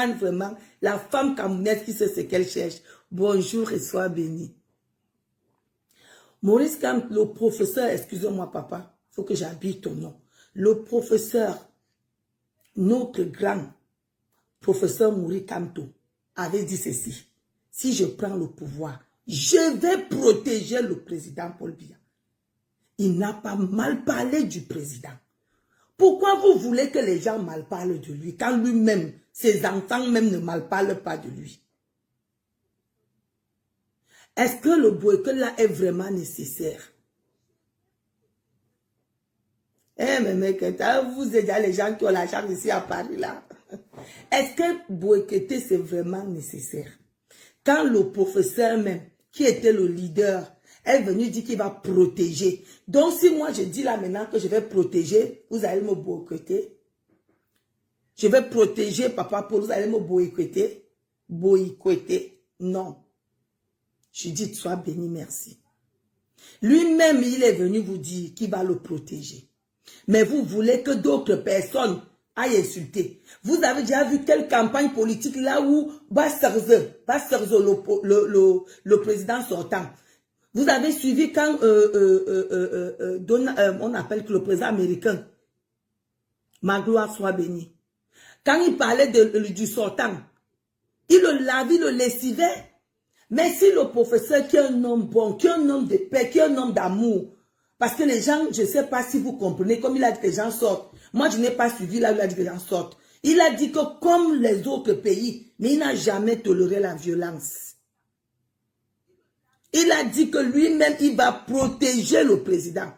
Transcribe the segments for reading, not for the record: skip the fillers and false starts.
vraiment la femme camerounaise qui sait ce qu'elle cherche. Bonjour et sois béni. Maurice Kamto, le professeur, excusez-moi papa, il faut que j'habille ton nom. Le professeur, notre grand professeur Maurice Kamto avait dit ceci. Si je prends le pouvoir, je vais protéger le président Paul Biya. Il n'a pas mal parlé du président. Pourquoi vous voulez que les gens mal parlent de lui quand lui-même, ses enfants même ne mal parlent pas de lui? Est-ce que le boycott là est vraiment nécessaire? Eh mais mec, vous êtes les gens qui ont la chance ici à Paris là. Est-ce que boycotter c'est vraiment nécessaire? Quand le professeur même, qui était le leader, est venu dire qu'il va protéger. Donc si moi je dis là maintenant que je vais protéger, vous allez me boycotter. Je vais protéger papa Paul, vous allez me boycotter. Boycotter, non. Je dis, sois béni, merci. Lui-même, il est venu vous dire qu'il va le protéger. Mais vous voulez que d'autres personnes aillent insulter. Vous avez déjà vu quelle campagne politique là où Bassarze, le président sortant. Vous avez suivi quand on appelle que le président américain, ma gloire soit bénie. Quand il parlait du sortant, il le lavait, il le lessivait. Mais si le professeur qui est un homme bon, qui est un homme de paix, qui est un homme d'amour, parce que les gens, je ne sais pas si vous comprenez, comme il a dit que les gens sortent. Moi, je n'ai pas suivi là où il a dit que les gens sortent. Il a dit que comme les autres pays, mais il n'a jamais toléré la violence. Il a dit que lui-même, il va protéger le président.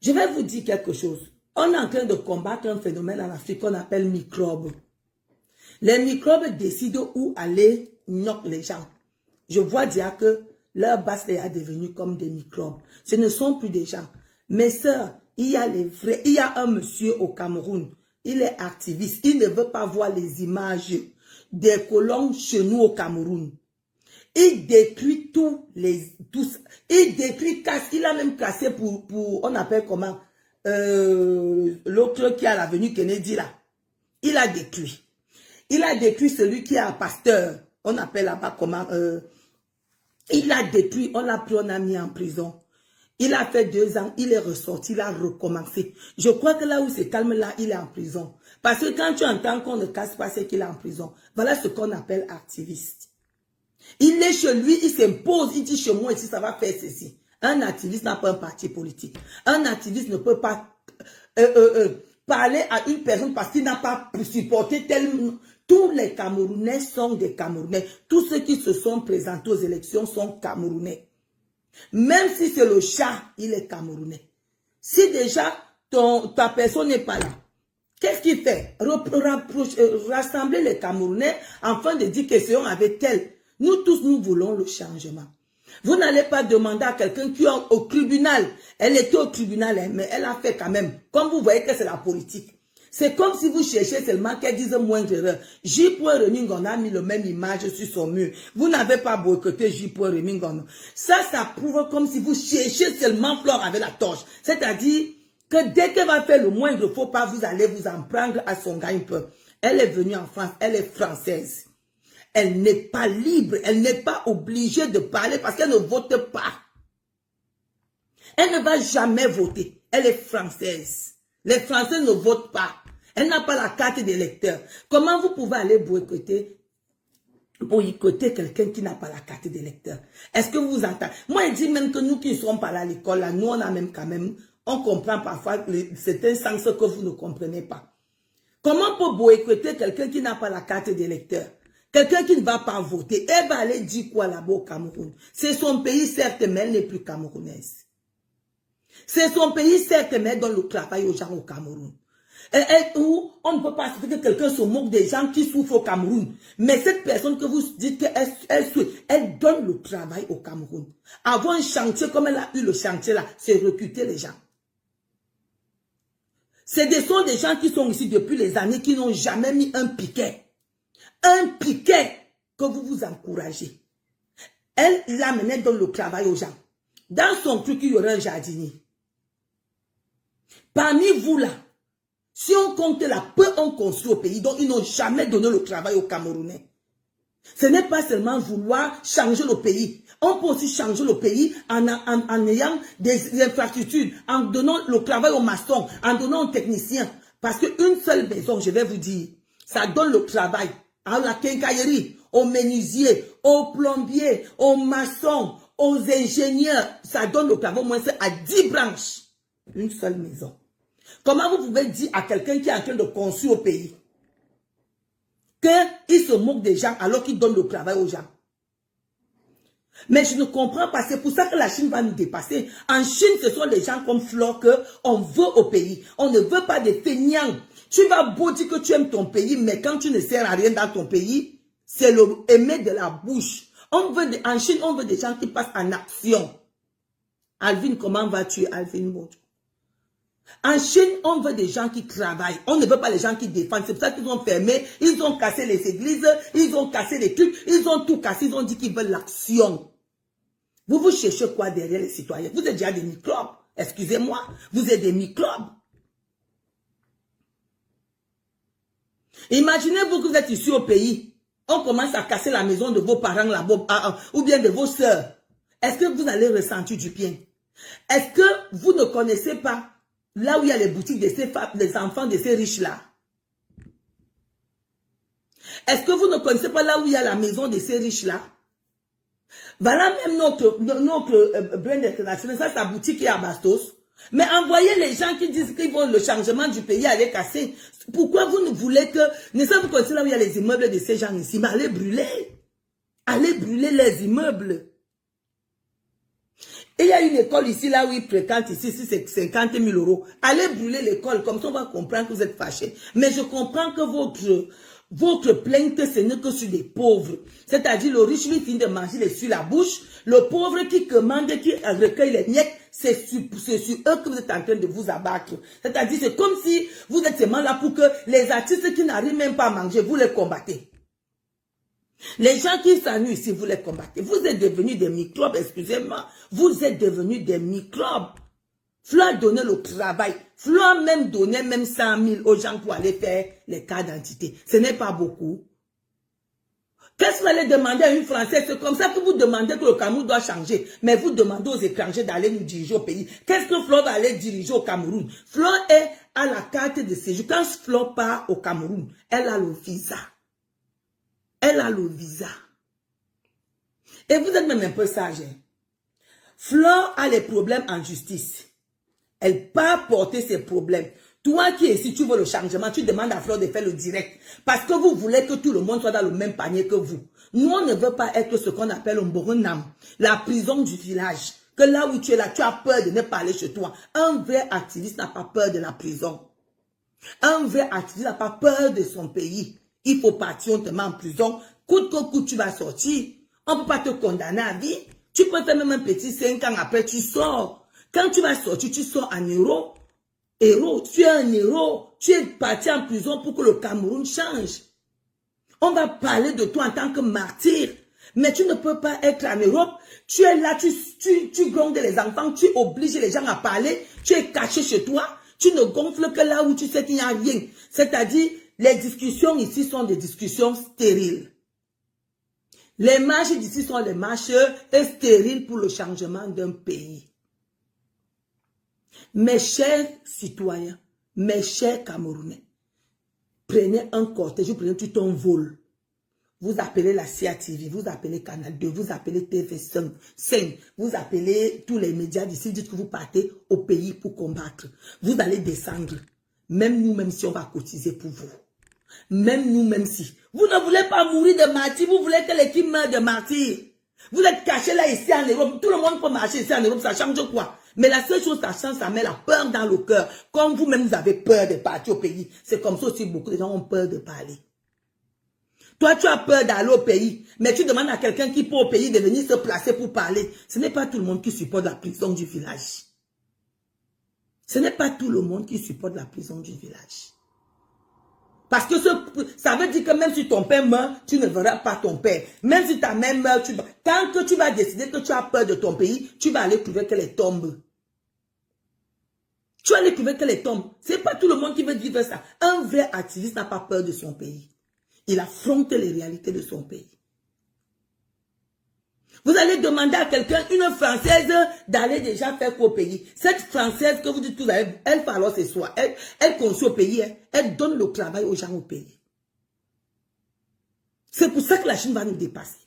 Je vais vous dire quelque chose. On est en train de combattre un phénomène en Afrique qu'on appelle microbes. Les microbes décident où aller knock les gens. Je vois dire que leur base est devenue comme des microbes. Ce ne sont plus des gens. Mes sœurs, il y a les vrais. Il y a un monsieur au Cameroun. Il est activiste. Il ne veut pas voir les images des colons chez nous au Cameroun. Il détruit il détruit, casse. Il a même cassé pour on appelle comment, l'autre qui a l'avenue Kennedy là. Il a détruit. Il a détruit celui qui est un pasteur. On appelle là-bas comment, il a détruit, on l'a pris, on a mis en prison. Il a fait 2 ans, il est ressorti, il a recommencé. Je crois que là où c'est calme, là, il est en prison. Parce que quand tu entends qu'on ne casse pas, c'est qu'il est en prison. Voilà ce qu'on appelle activiste. Il est chez lui, il s'impose, il dit chez moi ici, ça va faire ceci. Un activiste n'a pas un parti politique. Un activiste ne peut pas parler à une personne parce qu'il n'a pas supporté tellement. Tous les Camerounais sont des Camerounais. Tous ceux qui se sont présentés aux élections sont Camerounais. Même si c'est le chat, il est Camerounais. Si déjà ta personne n'est pas là, qu'est-ce qu'il fait? Rassembler les Camerounais afin de dire que c'est on avec tel. Nous tous, nous voulons le changement. Vous n'allez pas demander à quelqu'un qui est au tribunal. Elle était au tribunal, mais elle a fait quand même. Comme vous voyez que c'est la politique. C'est comme si vous cherchez seulement qu'elle dise moindre erreur. J.Remingon a mis le même image sur son mur. Vous n'avez pas boycotté J.Remingon. Ça prouve comme si vous cherchez seulement Flore avec la torche. C'est-à-dire que dès qu'elle va faire le moindre faux pas, vous allez vous en prendre à son gagne-pain. Elle est venue en France, elle est française. Elle n'est pas libre, elle n'est pas obligée de parler parce qu'elle ne vote pas. Elle ne va jamais voter. Elle est française. Les Français ne votent pas. Elle n'a pas la carte d'électeur. Comment vous pouvez aller boycotter quelqu'un qui n'a pas la carte d'électeur? Est-ce que vous entendez? Moi, je dis même que nous qui ne sommes pas à l'école, là, nous, on a même quand même, on comprend parfois certains sens que vous ne comprenez pas. Comment pour boycotter quelqu'un qui n'a pas la carte d'électeur? Quelqu'un qui ne va pas voter, elle va aller dire quoi là-bas au Cameroun? C'est son pays, certes, mais elle n'est plus camerounaise. C'est son pays, certes, mais elle donne le travail aux gens au Cameroun. Où on ne peut pas accepter que quelqu'un se moque des gens qui souffrent au Cameroun. Mais cette personne que vous dites elle donne le travail au Cameroun. Avoir un chantier comme elle a eu le chantier là, c'est recruter les gens. Ce sont des gens qui sont ici depuis les années qui n'ont jamais mis un piquet. Un piquet que vous vous encouragez. Elle l'amenait dans le travail aux gens. Dans son truc, il y aurait un jardinier. Parmi vous là, Si on compte la peur, on construit au pays. Donc, ils n'ont jamais donné le travail aux Camerounais. Ce n'est pas seulement vouloir changer le pays. On peut aussi changer le pays en ayant des infrastructures, en donnant le travail aux maçons, en donnant aux techniciens. Parce qu'une seule maison, je vais vous dire, ça donne le travail à la quincaillerie, aux menuisiers, aux plombiers, aux maçons, aux ingénieurs. Ça donne le travail au moins à 10 branches. Une seule maison. Comment vous pouvez dire à quelqu'un qui est en train de construire au pays qu'il se moque des gens alors qu'il donne le travail aux gens? Mais je ne comprends pas. C'est pour ça que la Chine va nous dépasser. En Chine, ce sont les gens comme Flore qu'on veut au pays. On ne veut pas des feignants. Tu vas beau dire que tu aimes ton pays, mais quand tu ne sers à rien dans ton pays, c'est le aimer de la bouche. En Chine, on veut des gens qui passent en action. Alvin, comment vas-tu, Alvin? En Chine, on veut des gens qui travaillent. On ne veut pas les gens qui défendent. C'est pour ça qu'ils ont fermé, ils ont cassé les églises, ils ont cassé les trucs, ils ont tout cassé, ils ont dit qu'ils veulent l'action. Vous cherchez quoi derrière les citoyens? Vous êtes déjà des microbes. Excusez-moi, vous êtes des microbes. Imaginez-vous que vous êtes ici au pays. On commence à casser la maison de vos parents là-bas, ou bien de vos sœurs. Est-ce que vous allez ressentir du bien? Est-ce que vous ne connaissez pas là où il y a les boutiques des enfants de ces riches-là? Est-ce que vous ne connaissez pas là où il y a la maison de ces riches-là? Voilà même notre brand international, ça sa boutique est à Bastos. Mais envoyez les gens qui disent qu'ils vont le changement du pays aller casser. Pourquoi vous ne voulez que... Ne savez-vous connaissez là où il y a les immeubles de ces gens ici? Mais allez brûler. Allez brûler les immeubles. Et il y a une école ici, là où ils fréquentent ici, c'est 50 000 €. Allez brûler l'école, comme ça on va comprendre que vous êtes fâchés. Mais je comprends que votre plainte, ce n'est que sur des pauvres. C'est-à-dire, le riche, lui, finit de manger les sur la bouche. Le pauvre qui commande, qui recueille les miettes, c'est sur eux que vous êtes en train de vous abattre. C'est-à-dire, c'est comme si vous êtes seulement là pour que les artistes qui n'arrivent même pas à manger, vous les combattez. Les gens qui s'ennuient ici, vous les combattez. Vous êtes devenus des microbes, excusez-moi. Vous êtes devenus des microbes. Flo a donné le travail. Flo a même donné 100 000 aux gens pour aller faire les cartes d'identité. Ce n'est pas beaucoup. Qu'est-ce que vous allez demander à une Française? C'est comme ça que vous demandez que le Cameroun doit changer. Mais vous demandez aux étrangers d'aller nous diriger au pays. Qu'est-ce que Flo va aller diriger au Cameroun? Flo est à la carte de séjour. Quand Flo part au Cameroun, elle a le visa. Elle a le visa. Et vous êtes même un peu sage. Flo a les problèmes en justice. Elle part porter ses problèmes. Toi qui es ici, tu veux le changement, tu demandes à Flore de faire le direct. Parce que vous voulez que tout le monde soit dans le même panier que vous. Nous, on ne veut pas être ce qu'on appelle un boronam, la prison du village. Que là où tu es là, tu as peur de ne pas aller chez toi. Un vrai activiste n'a pas peur de la prison. Un vrai activiste n'a pas peur de son pays. Il faut partir, on te met en prison. Coûte que coûte, tu vas sortir. On ne peut pas te condamner à vie. Tu peux faire même un petit 5 ans après, tu sors. Quand tu vas sortir, tu sors en héros. Héros, tu es un héros. Tu es parti en prison pour que le Cameroun change. On va parler de toi en tant que martyr. Mais tu ne peux pas être en Europe. Tu es là, tu grondes les enfants, tu obliges les gens à parler. Tu es caché chez toi. Tu ne gonfles que là où tu sais qu'il n'y a rien. C'est-à-dire, les discussions ici sont des discussions stériles. Les marches d'ici sont des marches stériles pour le changement d'un pays. Mes chers citoyens, mes chers Camerounais, prenez un cortège, vous prenez tout un vol. Vous appelez la CATV, vous appelez Canal 2, vous appelez TV5, vous appelez tous les médias d'ici, dites que vous partez au pays pour combattre. Vous allez descendre. Même nous, même si on va cotiser pour vous. Même nous, même si. Vous ne voulez pas mourir de martyrs, vous voulez que l'équipe meure de martyrs. Vous êtes cachés là, ici en Europe. Tout le monde peut marcher ici en Europe, ça change quoi? Mais la seule chose, ça change, ça met la peur dans le cœur. Comme vous-même, vous avez peur de partir au pays. C'est comme ça aussi, beaucoup de gens ont peur de parler. Toi, tu as peur d'aller au pays, mais tu demandes à quelqu'un qui peut au pays de venir se placer pour parler. Ce n'est pas tout le monde qui supporte la prison du village. Ce n'est pas tout le monde qui supporte la prison du village. Parce que ça veut dire que même si ton père meurt, tu ne verras pas ton père. Même si ta mère meurt, tant que tu vas décider que tu as peur de ton pays, tu vas aller trouver qu'elle tombe. Tu as l'écrivain qu'elle est tombe. Ce n'est pas tout le monde qui veut vivre ça. Un vrai activiste n'a pas peur de son pays. Il affronte les réalités de son pays. Vous allez demander à quelqu'un, une Française, d'aller déjà faire quoi au pays. Cette Française que vous dites que vous avez, elle fait alors c'est soi. Elle construit au pays. Elle donne le travail aux gens au pays. C'est pour ça que la Chine va nous dépasser.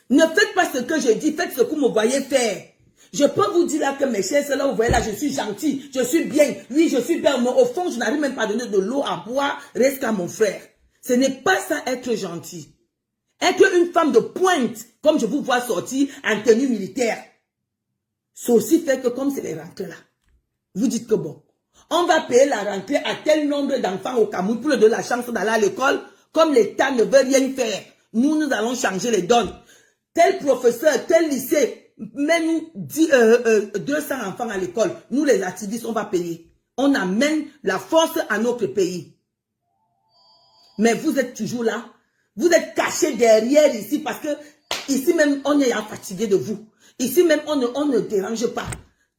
Ne faites pas ce que je dis, faites ce que vous me voyez faire. Je peux vous dire là que mes chers, là, vous voyez là, je suis gentil, je suis bien. Oui, je suis bien, mais au fond, je n'arrive même pas à donner de l'eau à boire, reste à mon frère. Ce n'est pas ça être gentil. Être une femme de pointe, comme je vous vois sortir en tenue militaire. Ça aussi fait que comme c'est les rentrées là, vous dites que bon, on va payer la rentrée à tel nombre d'enfants au Cameroun pour leur donner la chance d'aller à l'école, comme l'État ne veut rien faire. Nous allons changer les donnes. Tel professeur, tel lycée, mène 200 enfants à l'école. Nous, les activistes, on va payer. On amène la force à notre pays. Mais vous êtes toujours là. Vous êtes cachés derrière ici parce que ici même, on est fatigué de vous. Ici même, on ne dérange pas.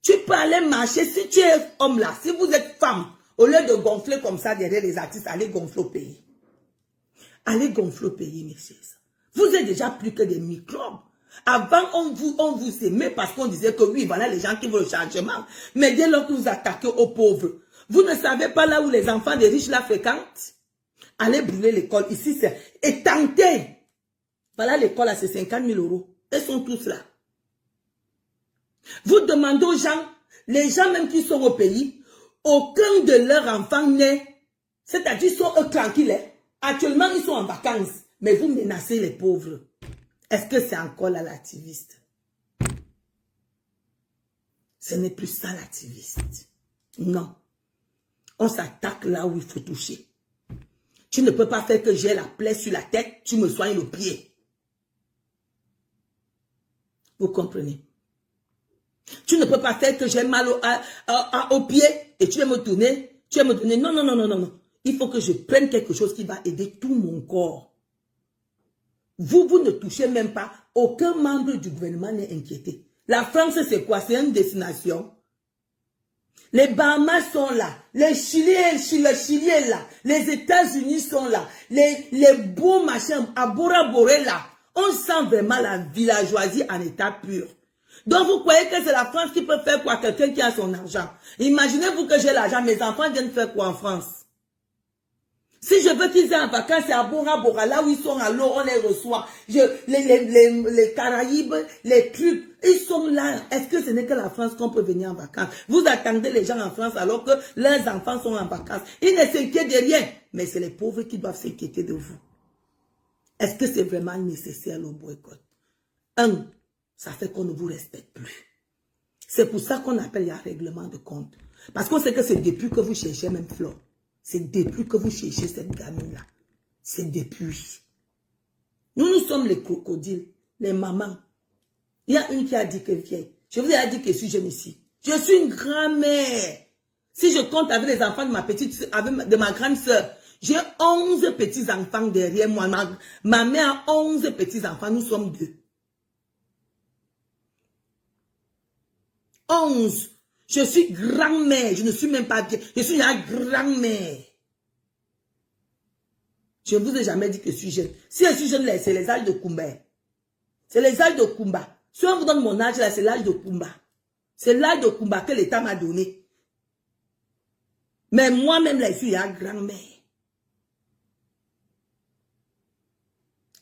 Tu peux aller marcher si tu es homme là. Si vous êtes femme, au lieu de gonfler comme ça derrière les artistes, allez gonfler au pays. Allez gonfler au pays, messieurs. Vous êtes déjà plus que des microbes. Avant, on vous aimait parce qu'on disait que oui, voilà les gens qui veulent le changement. Mais dès lors que vous attaquez aux pauvres, vous ne savez pas là où les enfants des riches la fréquentent. Allez brûler l'école. Ici, c'est étanté. Voilà l'école à ces 50 000 €. Ils sont tous là. Vous demandez aux gens, les gens même qui sont au pays, aucun de leurs enfants n'est, c'est-à-dire ils sont eux tranquilles. Actuellement, ils sont en vacances. Mais vous menacez les pauvres. Est-ce que c'est encore là l'activiste? Ce n'est plus ça l'activiste. Non. On s'attaque là où il faut toucher. Tu ne peux pas faire que j'ai la plaie sur la tête, tu me soignes le pied. Vous comprenez? Tu ne peux pas faire que j'ai mal au pied et tu vas me tourner, tu vas me donner. Non, non, non, non, non, non. Il faut que je prenne quelque chose qui va aider tout mon corps. Vous ne touchez même pas. Aucun membre du gouvernement n'est inquiété. La France, c'est quoi? C'est une destination. Les Bahamas sont là. Le Chili est là. Les États-Unis sont là. Les beaux machins à Bora Bora là. On sent vraiment la villageoisie en état pur. Donc vous croyez que c'est la France qui peut faire quoi? Quelqu'un qui a son argent. Imaginez-vous que j'ai l'argent. Mes enfants viennent faire quoi en France? Si je veux qu'ils aient en vacances, c'est à Bora Bora, là où ils sont à l'eau, on les reçoit. Les Caraïbes, les trucs, ils sont là. Est-ce que ce n'est que la France qu'on peut venir en vacances? Vous attendez les gens en France alors que leurs enfants sont en vacances. Ils ne s'inquiètent de rien. Mais c'est les pauvres qui doivent s'inquiéter de vous. Est-ce que c'est vraiment nécessaire le boycott? Ça fait qu'on ne vous respecte plus. C'est pour ça qu'on appelle il y a règlement de compte. Parce qu'on sait que c'est depuis que vous cherchez même Flore. C'est depuis que vous cherchez cette gamine-là. C'est depuis. Nous sommes les crocodiles, les mamans. Il y a une qui a dit que vieille. Je vous ai dit que je suis jeune ici. Je suis une grand-mère. Si je compte avec les enfants de ma petite, de ma grande sœur, j'ai 11 petits-enfants derrière moi. Ma mère a 11 petits-enfants. Nous sommes 2. 11. Je suis grand-mère, je ne suis même pas vieille, je suis la grand-mère. Je ne vous ai jamais dit que je suis jeune. Si je suis jeune, c'est les âges de Kumba. C'est les âges de Kumba. Si on vous donne mon âge, là, c'est l'âge de Kumba. C'est l'âge de Kumba que l'État m'a donné. Mais moi-même, là, je suis la grand-mère.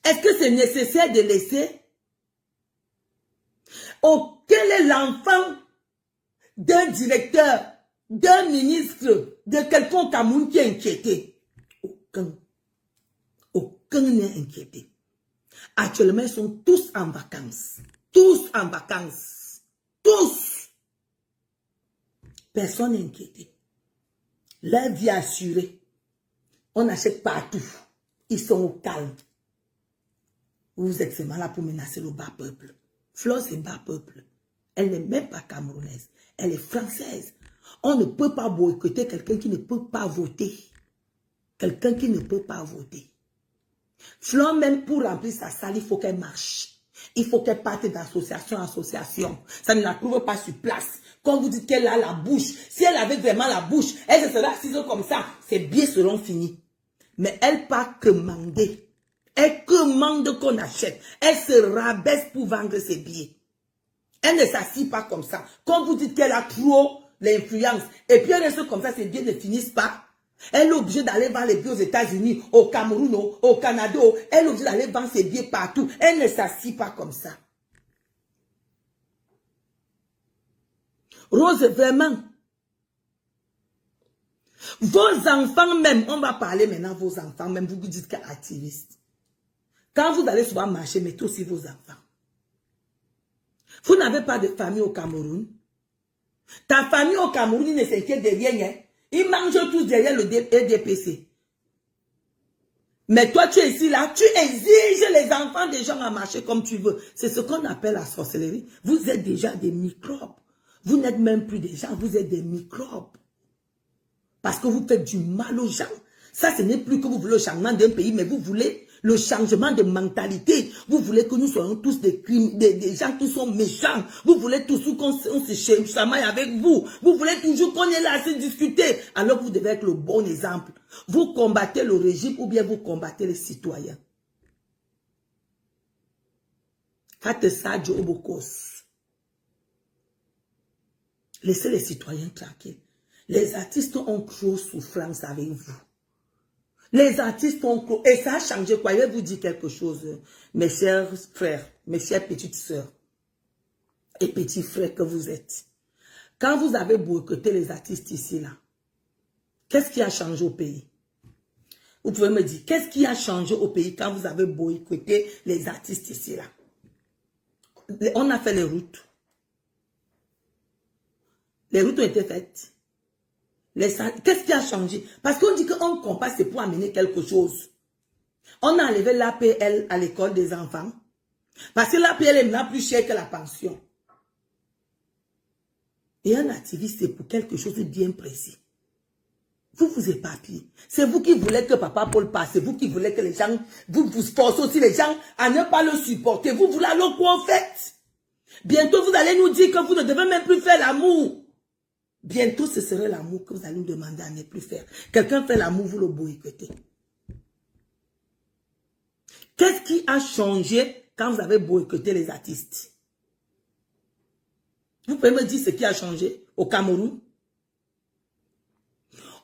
Est-ce que c'est nécessaire de laisser? Oh, quel est l'enfant d'un directeur, d'un ministre, de quelqu'un au Cameroun qui est inquiété? Aucun. Aucun n'est inquiété. Actuellement, ils sont tous en vacances. Tous en vacances. Tous. Personne n'est inquiété. Leur vie assurée. On achète partout. Ils sont au calme. Vous êtes seulement là pour menacer le bas peuple. Flore, c'est bas peuple. Elle n'est même pas camerounaise. Elle est française. On ne peut pas boycotter quelqu'un qui ne peut pas voter. Quelqu'un qui ne peut pas voter. Flore, même pour remplir sa salle, il faut qu'elle marche. Il faut qu'elle parte d'association en association. Ça ne la trouve pas sur place. Quand vous dites qu'elle a la bouche, si elle avait vraiment la bouche, elle se serait assise comme ça. Ses billets seront finis. Mais elle part commander. Elle commande qu'on achète. Elle se rabaisse pour vendre ses billets. Elle ne s'assied pas comme ça. Quand vous dites qu'elle a trop l'influence, et puis elle reste comme ça, ses billets ne finissent pas. Elle est obligée d'aller vendre les billets aux États-Unis, au Cameroun, au Canada. Elle est obligée d'aller vendre ses billets partout. Elle ne s'assied pas comme ça. Rose, vraiment. Vos enfants même, on va parler maintenant vos enfants même, vous dites qu'activistes. Quand vous allez souvent marcher, mettez aussi vos enfants. Vous n'avez pas de famille au Cameroun. Ta famille au Cameroun, ils ne s'inquiètent de rien. Ils mangent tous derrière le EDPC. Mais toi, tu es ici, là, tu exiges les enfants des gens à marcher comme tu veux. C'est ce qu'on appelle la sorcellerie. Vous êtes déjà des microbes. Vous n'êtes même plus des gens, vous êtes des microbes. Parce que vous faites du mal aux gens. Ça, ce n'est plus que vous voulez le changement d'un pays, mais vous voulez le changement de mentalité. Vous voulez que nous soyons tous des gens qui sont méchants. Vous voulez toujours qu'on se chamaille avec vous. Vous voulez toujours qu'on est là à se discuter. Alors vous devez être le bon exemple. Vous combattez le régime ou bien vous combattez les citoyens. Faites ça, Joe Bokos. Laissez les citoyens tranquilles. Les artistes ont trop souffrance avec vous. Les artistes ont trop... Et ça a changé quoi? Je vais vous dire quelque chose, mes chers frères, mes chères petites sœurs et petits frères que vous êtes. Quand vous avez boycotté les artistes ici, là, qu'est-ce qui a changé au pays? Vous pouvez me dire, qu'est-ce qui a changé au pays quand vous avez boycotté les artistes ici, là? On a fait les routes. Les routes ont été faites. Qu'est-ce qui a changé? Parce qu'on dit qu'on combat, c'est pour amener quelque chose. On a enlevé l'APL à l'école des enfants. Parce que l'APL est maintenant plus cher que la pension. Et un activiste, c'est pour quelque chose de bien précis. Vous vous éparpillez. C'est vous qui voulez que Papa Paul passe. C'est vous qui voulez que les gens... Vous forcez aussi les gens à ne pas le supporter. Vous voulez alors quoi en fait? Bientôt, vous allez nous dire que vous ne devez même plus faire l'amour. Bientôt, ce serait l'amour que vous allez nous demander à ne plus faire. Quelqu'un fait l'amour, vous le boycottez. Qu'est-ce qui a changé quand vous avez boycotté les artistes? Vous pouvez me dire ce qui a changé au Cameroun?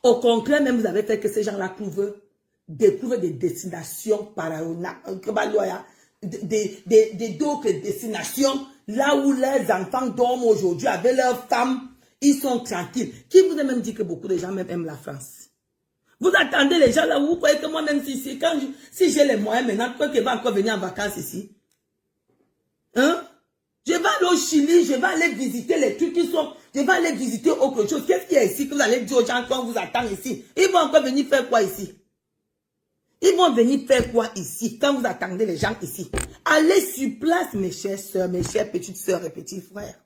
Au contraire, même vous avez fait que ces gens-là découvrent des destinations d'autres destinations, là où les enfants dorment aujourd'hui avec leurs femmes. Ils sont tranquilles. Qui vous a même dit que beaucoup de gens même aiment la France? Vous attendez les gens là où vous croyez que moi-même si j'ai les moyens maintenant, pourquoi que je vais encore venir en vacances ici? Hein? Je vais aller au Chili, je vais aller visiter les trucs qui sont... Je vais aller visiter autre chose. Qu'est-ce qu'il y a ici que vous allez dire aux gens quand vous attendez ici? Ils vont encore venir faire quoi ici? Ils vont venir faire quoi ici quand vous attendez les gens ici? Allez sur place, mes chères sœurs, mes chères petites sœurs et petits frères.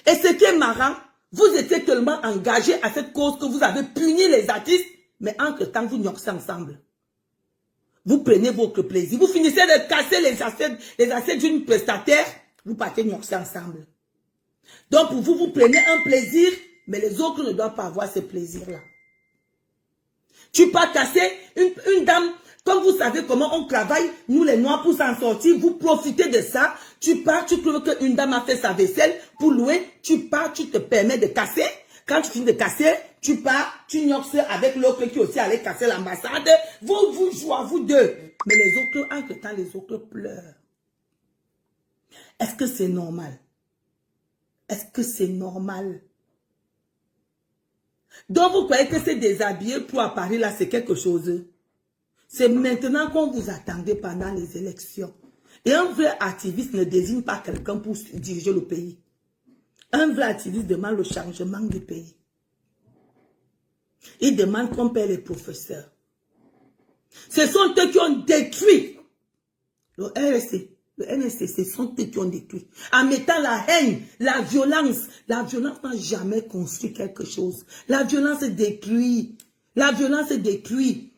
Et ce qui est marrant, vous étiez tellement engagés à cette cause que vous avez puni les artistes, mais entre-temps, vous nioxez ensemble. Vous prenez votre plaisir. Vous finissez de casser les assiettes d'une prestataire, vous partez nioxer ensemble. Donc pour vous, vous prenez un plaisir, mais les autres ne doivent pas avoir ce plaisir-là. Tu pars casser une dame... Comme vous savez comment on travaille, nous les Noirs, pour s'en sortir, vous profitez de ça. Tu pars, tu trouves qu'une dame a fait sa vaisselle pour louer. Tu pars, tu te permets de casser. Quand tu finis de casser, tu pars, tu nioxes avec l'autre qui aussi allait casser l'ambassade. Vous jouez, vous deux. Mais les autres, entre-temps, les autres pleurent. Est-ce que c'est normal? Est-ce que c'est normal? Donc vous croyez que c'est déshabillé pour à Paris là, c'est quelque chose? C'est maintenant qu'on vous attendait pendant les élections. Et un vrai activiste ne désigne pas quelqu'un pour diriger le pays. Un vrai activiste demande le changement du pays. Il demande qu'on paie les professeurs. Ce sont eux qui ont détruit le RSC. Le NSC, ce sont eux qui ont détruit. En mettant la haine, la violence. La violence n'a jamais construit quelque chose. La violence détruit. La violence détruit.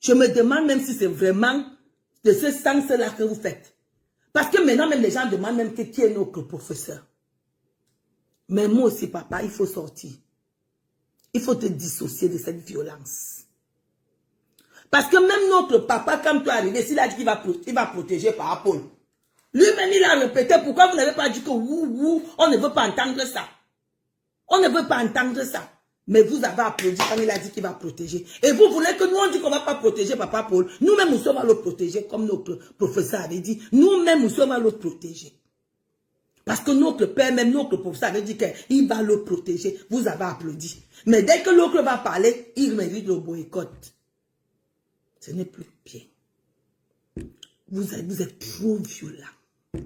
Je me demande même si c'est vraiment de ce sens-là que vous faites. Parce que maintenant, même les gens demandent même qui est notre professeur. Mais moi aussi, papa, il faut sortir. Il faut te dissocier de cette violence. Parce que même notre papa, quand tu es arrivé, s'il a dit qu'il va protéger par Paul, lui-même, il a répété, pourquoi vous n'avez pas dit que on ne veut pas entendre ça. On ne veut pas entendre ça. Mais vous avez applaudi quand il a dit qu'il va protéger. Et vous voulez que nous, on dit qu'on ne va pas protéger papa Paul. Nous-mêmes, nous sommes à le protéger, comme notre professeur avait dit. Nous-mêmes, nous sommes à le protéger. Parce que notre père, même notre professeur avait dit qu'il va le protéger. Vous avez applaudi. Mais dès que l'autre va parler, il mérite le boycott. Ce n'est plus bien. Vous êtes trop violent. Vous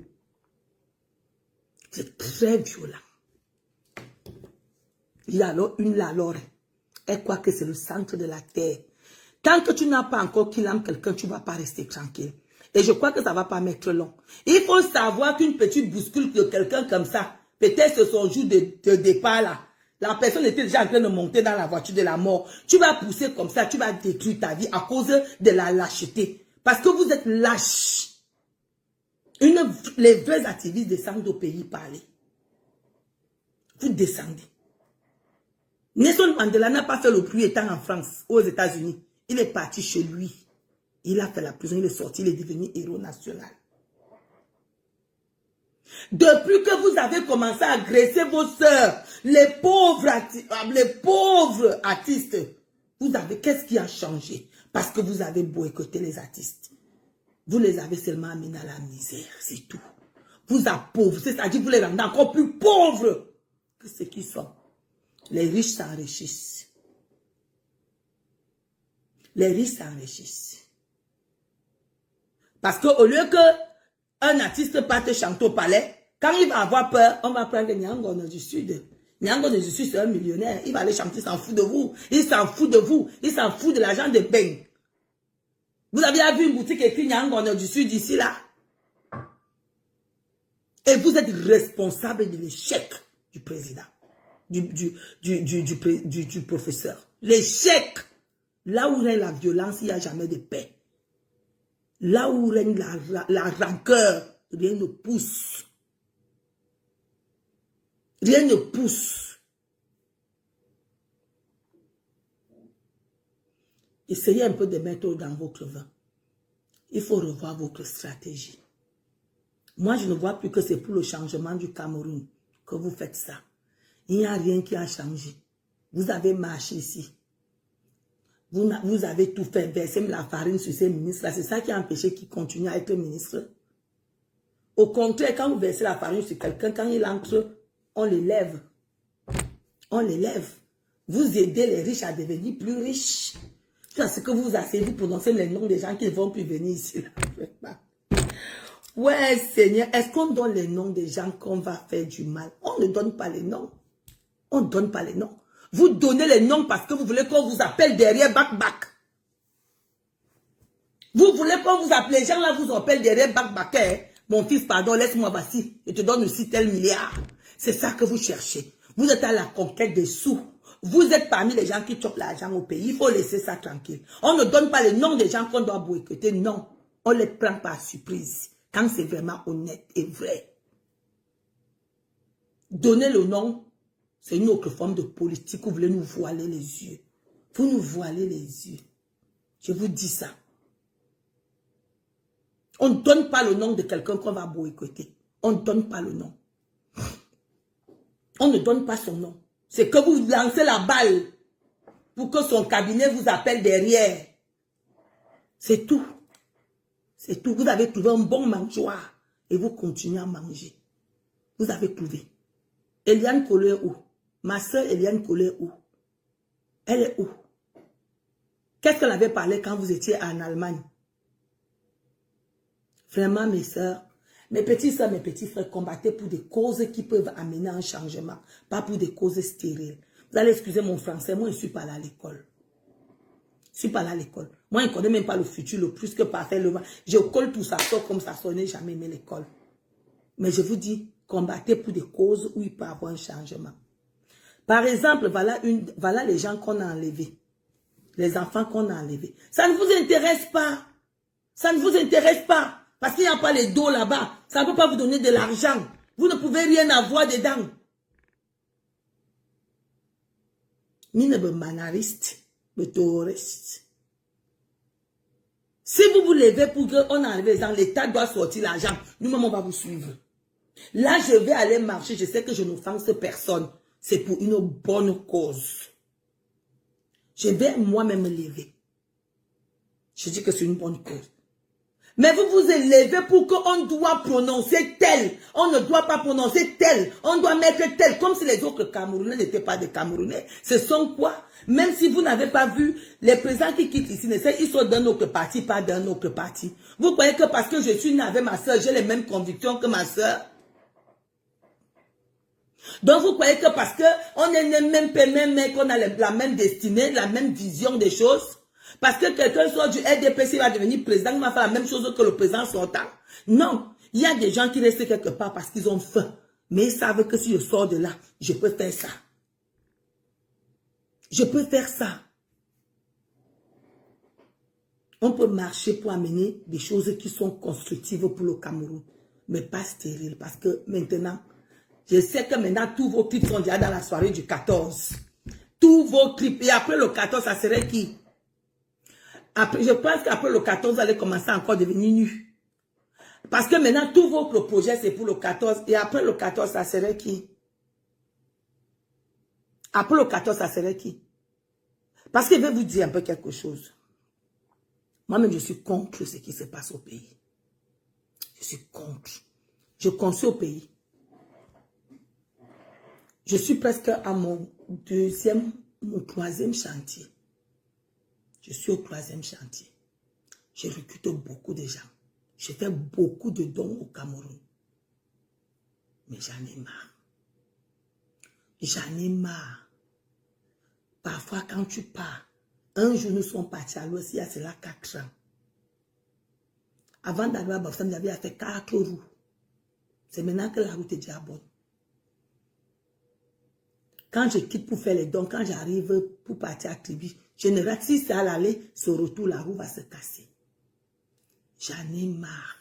êtes très violent. Il y a alors une Lalore. Elle croit que c'est le centre de la terre. Tant que tu n'as pas encore qu'il aime quelqu'un, tu ne vas pas rester tranquille. Et je crois que ça ne va pas mettre long. Il faut savoir qu'une petite bouscule de quelqu'un comme ça, peut-être c'est son jour de départ là. La personne était déjà en train de monter dans la voiture de la mort. Tu vas pousser comme ça, tu vas détruire ta vie à cause de la lâcheté. Parce que vous êtes lâche. Les vrais activistes descendent au pays parler. Vous descendez. Nelson Mandela n'a pas fait le pluie étant en France, aux États-Unis. Il est parti chez lui. Il a fait la prison, il est sorti, il est devenu héros national. Depuis que vous avez commencé à agresser vos sœurs, les pauvres artistes, qu'est-ce qui a changé? Parce que vous avez boycotté les artistes. Vous les avez seulement amenés à la misère, c'est tout. Vous appauvrez, c'est-à-dire vous les rendez encore plus pauvres que ceux qui sont. Les riches s'enrichissent. Les riches s'enrichissent. Parce qu'au lieu qu'un artiste parte chanter au palais, quand il va avoir peur, on va prendre Nyangono du Sud. Nyangono du Sud, c'est un millionnaire. Il va aller chanter, il s'en fout de vous. Il s'en fout de vous. Il s'en fout de l'argent de bain. Vous avez vu une boutique écrite Nyangono du Sud ici, là? Et vous êtes responsable de l'échec du président. Du professeur. L'échec. Là où règne la violence, il n'y a jamais de paix. Là où règne la rancœur, rien ne pousse. Rien ne pousse. Essayez un peu de mettre dans votre vin. Il faut revoir votre stratégie. Moi, je ne vois plus que c'est pour le changement du Cameroun que vous faites ça. Il n'y a rien qui a changé. Vous avez marché ici. Vous avez tout fait, verser la farine sur ces ministres-là. C'est ça qui a empêché qu'ils continuent à être ministres. Au contraire, quand vous versez la farine sur quelqu'un, quand il entre, on l'élève. On l'élève. Vous aidez les riches à devenir plus riches. C'est que vous asseyez, vous prononcez les noms des gens qui ne vont plus venir ici. Ouais, Seigneur, est-ce qu'on donne les noms des gens qu'on va faire du mal? On ne donne pas les noms. On ne donne pas les noms. Vous donnez les noms parce que vous voulez qu'on vous appelle derrière back. Vous voulez qu'on vous appelle, les gens là vous appellent derrière back. Hein? Mon fils, pardon, laisse-moi voici. Je te donne aussi tel milliard. C'est ça que vous cherchez. Vous êtes à la conquête des sous. Vous êtes parmi les gens qui chopent l'argent au pays. Il faut laisser ça tranquille. On ne donne pas les noms des gens qu'on doit boycotter. Non. On les prend par surprise. Quand c'est vraiment honnête et vrai. Donnez le nom. C'est une autre forme de politique où vous voulez nous voiler les yeux. Vous nous voilez les yeux. Je vous dis ça. On ne donne pas le nom de quelqu'un qu'on va boycotter. On ne donne pas le nom. On ne donne pas son nom. C'est que vous lancez la balle pour que son cabinet vous appelle derrière. C'est tout. C'est tout. Vous avez trouvé un bon mangeoire et vous continuez à manger. Vous avez trouvé. Eliane Collé où? Ma soeur Eliane Collé où? Elle est où? Qu'est-ce qu'elle avait parlé quand vous étiez en Allemagne? Vraiment, mes soeurs, mes petits soeurs, mes petits frères, combattez pour des causes qui peuvent amener un changement, pas pour des causes stériles. Vous allez excuser mon français, moi je ne suis pas là à l'école. Je ne suis pas là à l'école. Moi, je ne connais même pas le futur, le plus que parfait. Je colle tout ça, sort comme ça, je n'ai jamais aimé l'école. Mais je vous dis, combattez pour des causes où il peut y avoir un changement. Par exemple, voilà les gens qu'on a enlevés. Les enfants qu'on a enlevés. Ça ne vous intéresse pas. Ça ne vous intéresse pas. Parce qu'il n'y a pas les dos là-bas. Ça ne peut pas vous donner de l'argent. Vous ne pouvez rien avoir dedans. Mine be manariste, be terroriste. Si vous vous levez pour qu'on arrive dans l'État doit sortir l'argent, nous-mêmes on va vous suivre. Là, je vais aller marcher, je sais que je n'offense personne. C'est pour une bonne cause. Je vais moi-même me lever. Je dis que c'est une bonne cause. Mais vous vous élevez pour qu'on doit prononcer tel. On ne doit pas prononcer tel. On doit mettre tel. Comme si les autres Camerounais n'étaient pas des Camerounais. Ce sont quoi? Même si vous n'avez pas vu, les présidents qui quittent ici, ils sont d'un autre parti, pas d'un autre parti. Vous croyez que parce que je suis née avec ma soeur, j'ai les mêmes convictions que ma soeur? Donc vous croyez que parce qu'on est né même père, même mère, qu'on a la même destinée, la même vision des choses? Parce que quelqu'un soit du RDPC va devenir président, il va faire la même chose que le président sortant. Non, il y a des gens qui restent quelque part parce qu'ils ont faim. Mais ils savent que si je sors de là, je peux faire ça. Je peux faire ça. On peut marcher pour amener des choses qui sont constructives pour le Cameroun, mais pas stériles. Parce que maintenant, je sais que maintenant, tous vos clips sont déjà dans la soirée du 14. Tous vos clips. Et après le 14, ça serait qui? Après, je pense qu'après le 14, vous allez commencer encore à devenir nu. Parce que maintenant, tous vos projets, c'est pour le 14. Et après le 14, ça serait qui? Après le 14, ça serait qui? Parce que je vais vous dire un peu quelque chose. Moi-même, je suis contre ce qui se passe au pays. Je suis contre. Je construis au pays. Je suis presque à mon troisième chantier. Je suis au troisième chantier. Je recrute beaucoup de gens. Je fais beaucoup de dons au Cameroun. Mais j'en ai marre. J'en ai marre. Parfois, quand tu pars, un jour nous sommes partis à l'ouest, il y a cela 4 ans. Avant d'arriver à Bafoussam, j'avais fait 4 roues. C'est maintenant que la route est déjà bonne. Quand je quitte pour faire les dons, quand j'arrive pour partir à Tribi, je ne rate si c'est à l'aller, ce retour, la roue va se casser. J'en ai marre.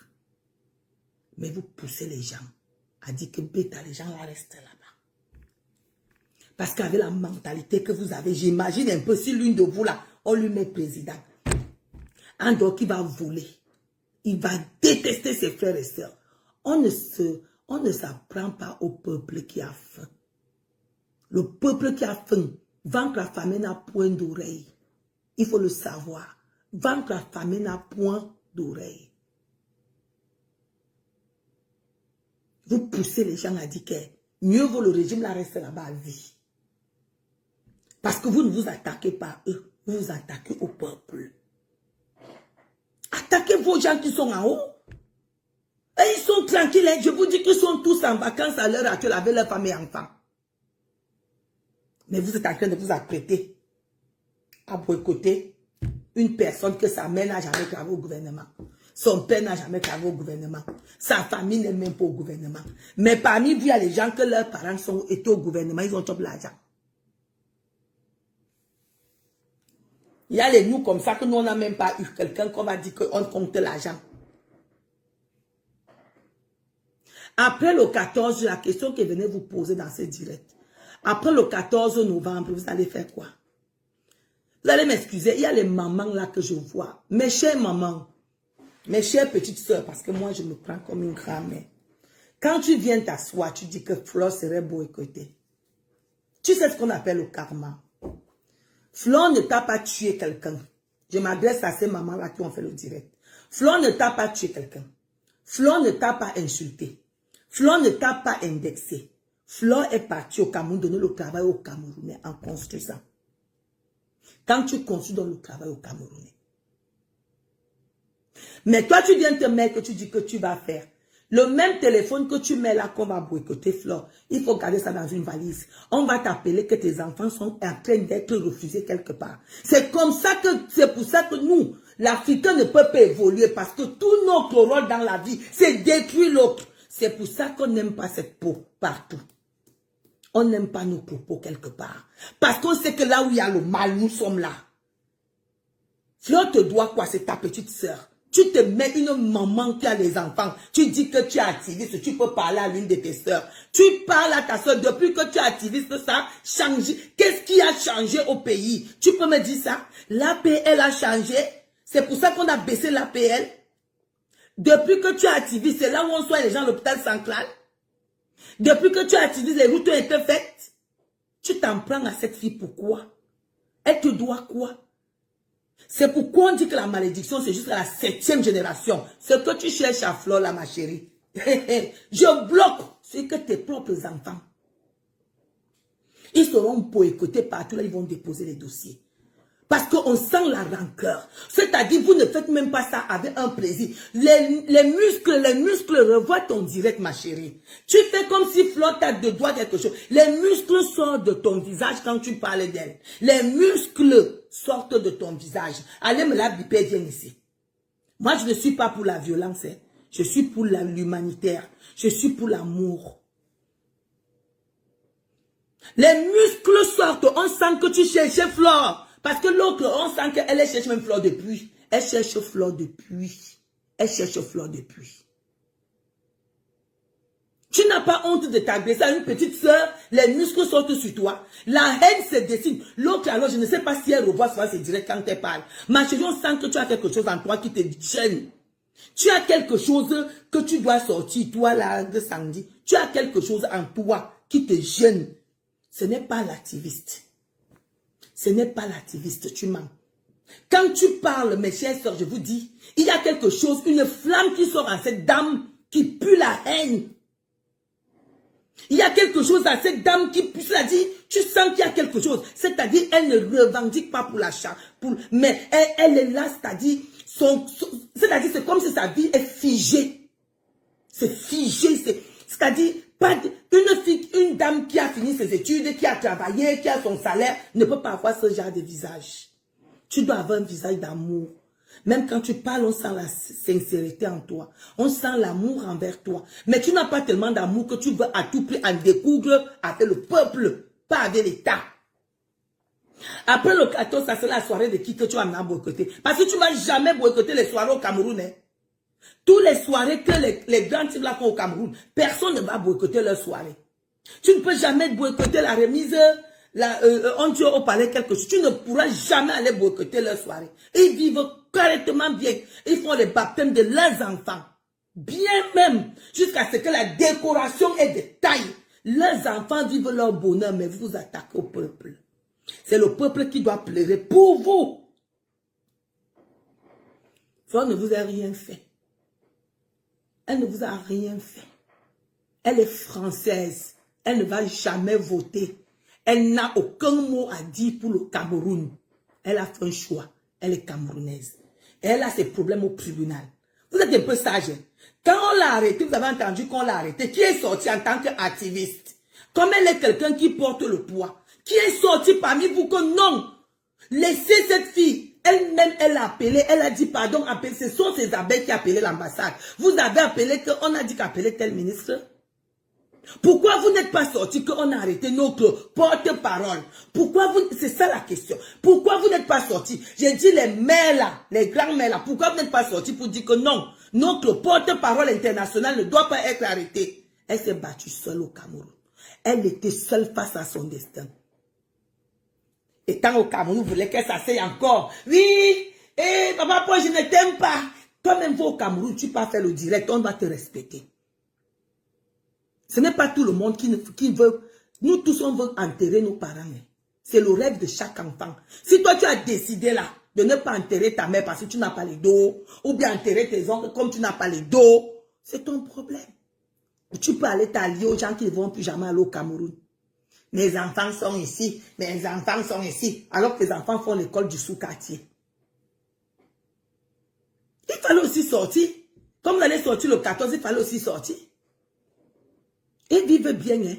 Mais vous poussez les gens à dire que bêta, les gens là restent là-bas. Parce qu'avec la mentalité que vous avez, j'imagine un peu si l'une de vous là, on lui met président. Un doigt qui va voler. Il va détester ses frères et sœurs. On ne s'apprend pas au peuple qui a faim. Le peuple qui a faim, vaincre la famine n'a point d'oreille. Il faut le savoir. Vaincre la famine n'a point d'oreille. Vous poussez les gens à dire que mieux vaut le régime la reste là-bas à vie. Parce que vous ne vous attaquez pas à eux, vous vous attaquez au peuple. Attaquez vos gens qui sont en haut. Et ils sont tranquilles. Je vous dis qu'ils sont tous en vacances à l'heure actuelle avec leur famille et enfants. Mais vous êtes en train de vous apprêter à boycotter une personne que sa mère n'a jamais travaillé au gouvernement. Son père n'a jamais travaillé au gouvernement. Sa famille n'est même pas au gouvernement. Mais parmi vous, il y a les gens que leurs parents étaient au gouvernement, ils ont chopé l'argent. Il y a les nous comme ça que nous, on n'a même pas eu quelqu'un qu'on va dire qu'on compte l'argent. Après le 14, la question que venez vous poser dans ce direct. Après le 14 novembre, vous allez faire quoi? Vous allez m'excuser, il y a les mamans là que je vois. Mes chères mamans, mes chères petites soeurs, parce que moi je me prends comme une grand-mère. Quand tu viens t'asseoir, tu dis que Flore serait boycottée. Tu sais ce qu'on appelle le karma. Flore ne t'a pas tué quelqu'un. Je m'adresse à ces mamans-là qui ont fait le direct. Flore ne t'a pas tué quelqu'un. Flore ne t'a pas insulté. Flore ne t'a pas indexé. Flore est partie au Cameroun donner le travail aux Camerounais en construisant. Quand tu construis, donnes le travail aux Camerounais. Mais toi, tu viens te mettre que tu dis que tu vas faire. Le même téléphone que tu mets là qu'on va boycotter, Flore, il faut garder ça dans une valise. On va t'appeler que tes enfants sont en train d'être refusés quelque part. C'est comme ça que, c'est pour ça que nous, l'Africain ne peut pas évoluer parce que tout notre rôle dans la vie, c'est détruire l'autre. C'est pour ça qu'on n'aime pas cette peau partout. On n'aime pas nos propos quelque part. Parce qu'on sait que là où il y a le mal, nous sommes là. Flore te doit quoi? C'est ta petite sœur. Tu te mets une maman qui a les enfants. Tu dis que tu es activiste, tu peux parler à l'une de tes sœurs. Tu parles à ta sœur depuis que tu es activiste, ça a changé. Qu'est-ce qui a changé au pays? Tu peux me dire ça? L'APL a changé. C'est pour ça qu'on a baissé l'APL. Depuis que tu es activiste, c'est là où on soigne les gens à l'hôpital central. Depuis que tu es activiste, les routes ont été faites. Tu t'en prends à cette fille, pourquoi? Elle te doit quoi? C'est pourquoi on dit que la malédiction, c'est jusqu'à la 7e génération. Ce que tu cherches à Flore, là, ma chérie. Je bloque ce que tes propres enfants. Ils seront boycottés partout, là, ils vont déposer les dossiers. Parce qu'on sent la rancœur. C'est-à-dire, vous ne faites même pas ça avec un plaisir. Les muscles revoient ton direct, ma chérie. Tu fais comme si Flore t'a de doigt quelque chose. Les muscles sortent de ton visage quand tu parles d'elle. Les muscles sortent de ton visage. Allez me la biper, viens ici. Moi, je ne suis pas pour la violence. Hein. Je suis pour l'humanitaire. Je suis pour l'amour. Les muscles sortent. On sent que tu cherches Flore. Parce que l'autre, on sent qu'elle cherche même Flore de pluie. Elle cherche Flore de pluie. Elle cherche Flore de pluie. Tu n'as pas honte de t'agresser à une petite soeur. Les muscles sortent sur toi. La haine se dessine. L'autre, alors, je ne sais pas si elle revoit souvent ses directs quand elle parle. Ma chérie, on sent que tu as quelque chose en toi qui te gêne. Tu as quelque chose que tu dois sortir, toi là, de samedi. Tu as quelque chose en toi qui te gêne. Ce n'est pas l'activiste. Ce n'est pas l'activiste, tu mens. Quand tu parles, mes chères sœurs, je vous dis, il y a quelque chose, une flamme qui sort à cette dame qui pue la haine. Il y a quelque chose à cette dame qui pue, c'est-à-dire, tu sens qu'il y a quelque chose. C'est-à-dire, elle ne revendique pas pour l'achat, mais elle est là, c'est-à-dire, c'est-à-dire, c'est comme si sa vie est figée. C'est figé, c'est-à-dire, une dame qui a fini ses études, qui a travaillé, qui a son salaire, ne peut pas avoir ce genre de visage. Tu dois avoir un visage d'amour. Même quand tu parles, on sent la sincérité en toi. On sent l'amour envers toi. Mais tu n'as pas tellement d'amour que tu veux à tout prix en découdre avec le peuple, pas avec l'État. Après le 14, ça sera la soirée de qui que tu vas me boycotter. Parce que tu ne vas jamais boycotter les soirées au Cameroun. Hein. Toutes les soirées que les grands types là font au Cameroun, personne ne va boycotter leur soirée. Tu ne peux jamais boycotter la remise, on dit au palais quelque chose. Tu ne pourras jamais aller boycotter leur soirée. Ils vivent correctement bien. Ils font les baptêmes de leurs enfants. Bien même, jusqu'à ce que la décoration est de taille. Leurs enfants vivent leur bonheur, mais vous vous attaquez au peuple. C'est le peuple qui doit pleurer pour vous. Flore ne vous a rien fait. Elle ne vous a rien fait. Elle est française. Elle ne va jamais voter. Elle n'a aucun mot à dire pour le Cameroun. Elle a fait un choix. Elle est camerounaise. Et elle a ses problèmes au tribunal. Vous êtes un peu sage. Quand on l'a arrêté, vous avez entendu qu'on l'a arrêté. Qui est sorti en tant qu'activiste? Comme elle est quelqu'un qui porte le poids. Qui est sorti parmi vous que non? Laissez cette fille. Elle-même, elle a appelé, elle a dit pardon, appelé. Ce sont ces abeilles qui ont appelé l'ambassade. Vous avez appelé qu'on a dit qu'appeler tel ministre. Pourquoi vous n'êtes pas sorti qu'on a arrêté notre porte-parole? Pourquoi vous... C'est ça la question. Pourquoi vous n'êtes pas sorti? J'ai dit les mères là, les grands-mères là. Pourquoi vous n'êtes pas sorti pour dire que non, notre porte-parole internationale ne doit pas être arrêtée? Elle s'est battue seule au Cameroun. Elle était seule face à son destin. Étant au Cameroun, vous voulez qu'elle s'asseye encore. Oui, papa, moi je ne t'aime pas. Toi-même, vous au Cameroun, tu peux faire le direct, on va te respecter. Ce n'est pas tout le monde qui veut. Nous tous, on veut enterrer nos parents. C'est le rêve de chaque enfant. Si toi, tu as décidé là de ne pas enterrer ta mère parce que tu n'as pas les dos, ou bien enterrer tes oncles comme tu n'as pas les dos, c'est ton problème. Tu peux aller t'allier aux gens qui ne vont plus jamais aller au Cameroun. Mes enfants sont ici, mes enfants sont ici, alors que les enfants font l'école du sous-quartier. Il fallait aussi sortir. Comme vous allez sortir le 14, il fallait aussi sortir. Ils vivent bien, hein.